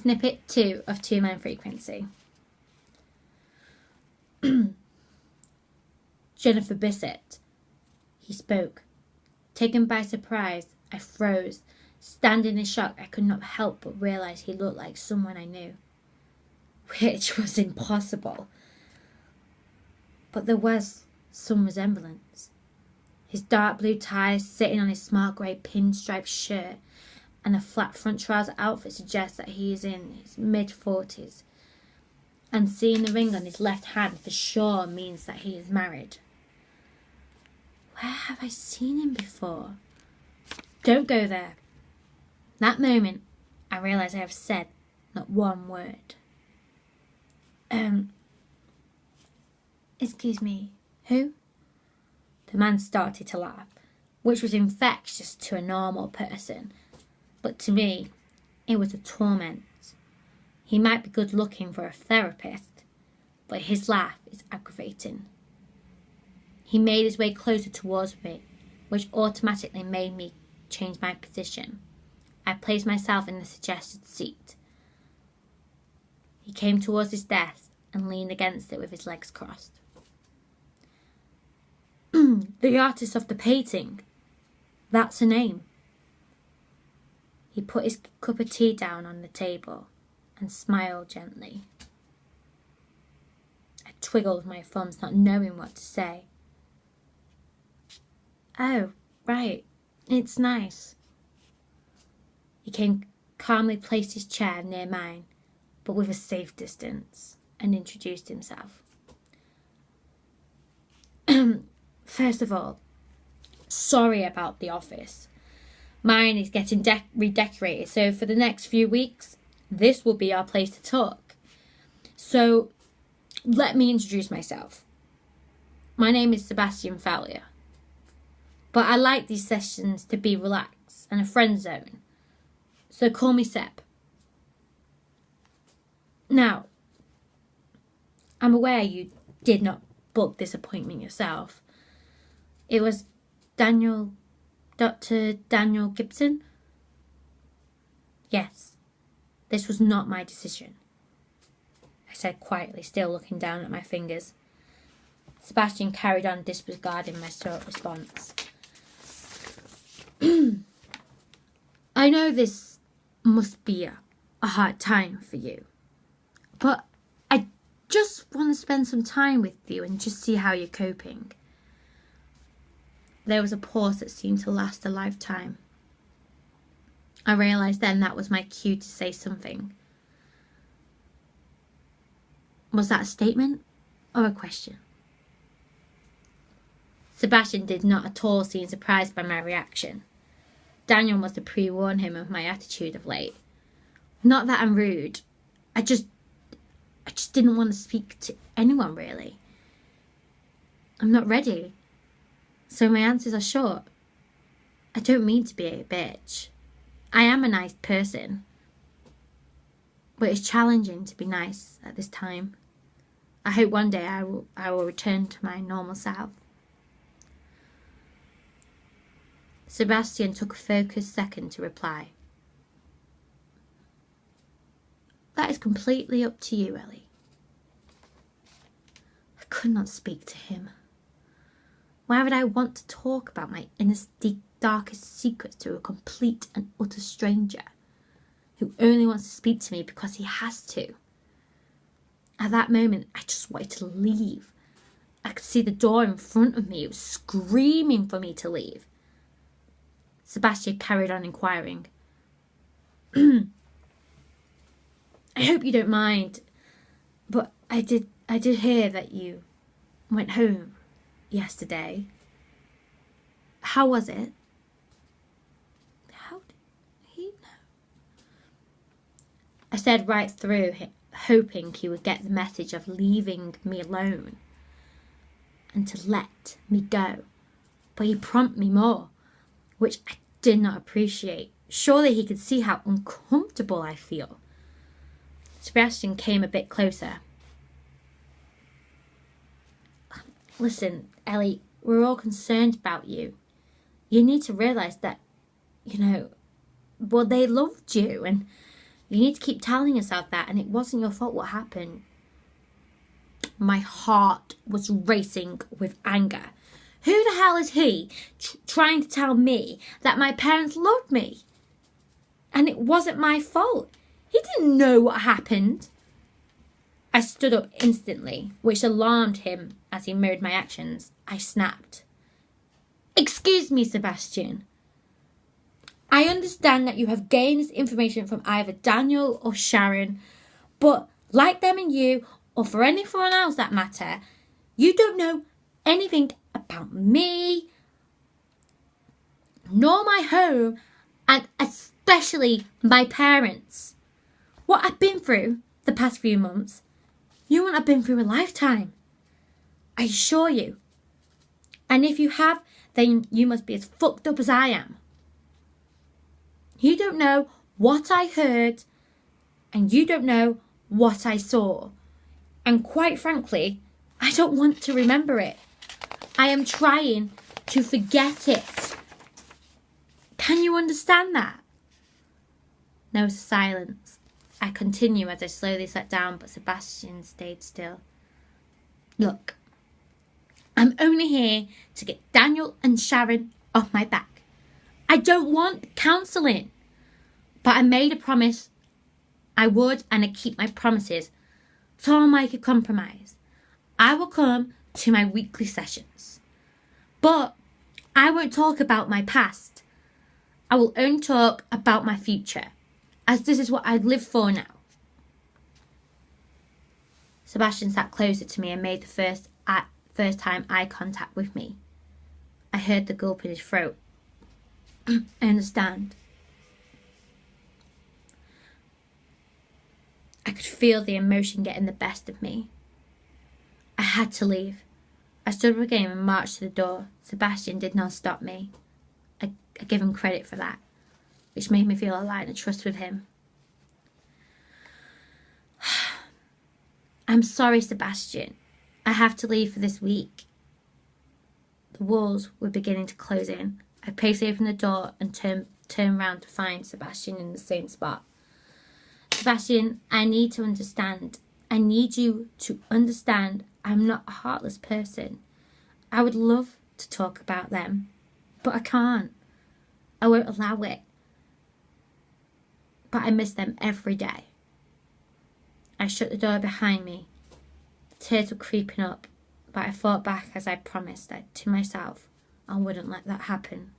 Snippet 2 of 2-line frequency. Jennifer Bissett, he spoke. Taken by surprise, I froze. Standing in shock, I could not help but realise he looked like someone I knew. Which was impossible. But there was some resemblance. His dark blue tie sitting on his smart grey pinstripe shirt and a flat front trouser outfit suggests that he is in his mid-40s. And seeing the ring on his left hand for sure means that he is married. Where have I seen him before? Don't go there. That moment, I realise I have said not one word. Excuse me, who? The man started to laugh, which was infectious to a normal person, but to me, it was a torment. He might be good looking for a therapist, but his laugh is aggravating. He made his way closer towards me, which automatically made me change my position. I placed myself in the suggested seat. He came towards his desk and leaned against it with his legs crossed. The artist of the painting. That's her name. He put his cup of tea down on the table and smiled gently. I twiggled my thumbs, not knowing what to say. Oh, right. It's nice. He calmly placed his chair near mine, but with a safe distance, and introduced himself. First of all, sorry about the office. Mine is getting redecorated, so for the next few weeks, this will be our place to talk. So, let me introduce myself. My name is Sebastian Fowler, but I like these sessions to be relaxed and a friend zone, so call me Seb. Now, I'm aware you did not book this appointment yourself. It was Dr. Daniel Gibson? Yes, this was not my decision, I said quietly, still looking down at my fingers. Sebastian carried on disregarding my short response. I know this must be a hard time for you, but I just want to spend some time with you and just see how you're coping. There was a pause that seemed to last a lifetime. I realised then that was my cue to say something. Was that a statement or a question? Sebastian did not at all seem surprised by my reaction. Daniel must have pre-warned him of my attitude of late. Not that I'm rude. I just didn't want to speak to anyone, really. I'm not ready. So my answers are short. I don't mean to be a bitch. I am a nice person. But it's challenging to be nice at this time. I hope one day I will return to my normal self. Sebastian took a focused second to reply. That is completely up to you, Ellie. I could not speak to him. Why would I want to talk about my innerst, darkest secrets to a complete and utter stranger who only wants to speak to me because he has to? At that moment, I just wanted to leave. I could see the door in front of me. It was screaming for me to leave. Sebastian carried on inquiring. I hope you don't mind, but I did hear that you went home yesterday. How was it? How did he know? I said right through, hoping he would get the message of leaving me alone and to let me go. But he prompted me more, which I did not appreciate. Surely he could see how uncomfortable I feel. Sebastian came a bit closer. Listen, Ellie, we're all concerned about you. You need to realise that, well, they loved you and, You need to keep telling yourself that, and it wasn't your fault what happened. My heart was racing with anger. Who the hell is he trying to tell me that my parents loved me? And it wasn't my fault. He didn't know what happened. I stood up instantly, which alarmed him as he mirrored my actions. I snapped. Excuse me, Sebastian. I understand that you have gained this information from either Daniel or Sharon, but like them and you, or for anyone else that matter, you don't know anything about me, nor my home, and especially my parents. What I've been through the past few months, you wouldn't have been through a lifetime. I assure you. And if you have, then you must be as fucked up as I am. You don't know what I heard, and you don't know what I saw. And quite frankly, I don't want to remember it. I am trying to forget it. Can you understand that? There was a silence. I continued as I slowly sat down, but Sebastian stayed still. Look, I'm only here to get Daniel and Sharon off my back. I don't want counselling. But I made a promise I would, and I keep my promises. So I'll make a compromise. I will come to my weekly sessions. But I won't talk about my past. I will only talk about my future, as this is what I live for now. Sebastian sat closer to me and made the first time eye contact with me. I heard the gulp in his throat. I understand. I could feel the emotion getting the best of me. I had to leave. I stood up again and marched to the door. Sebastian did not stop me. I give him credit for that, which made me feel a line of trust with him. I'm sorry, Sebastian. I have to leave for this week. The walls were beginning to close in. I paced away from the door and turned round to find Sebastian in the same spot. Sebastian, I need to understand. I need you to understand I'm not a heartless person. I would love to talk about them, but I can't. I won't allow it. But I miss them every day. I shut the door behind me. The tears were creeping up, but I fought back as I promised that to myself I wouldn't let that happen.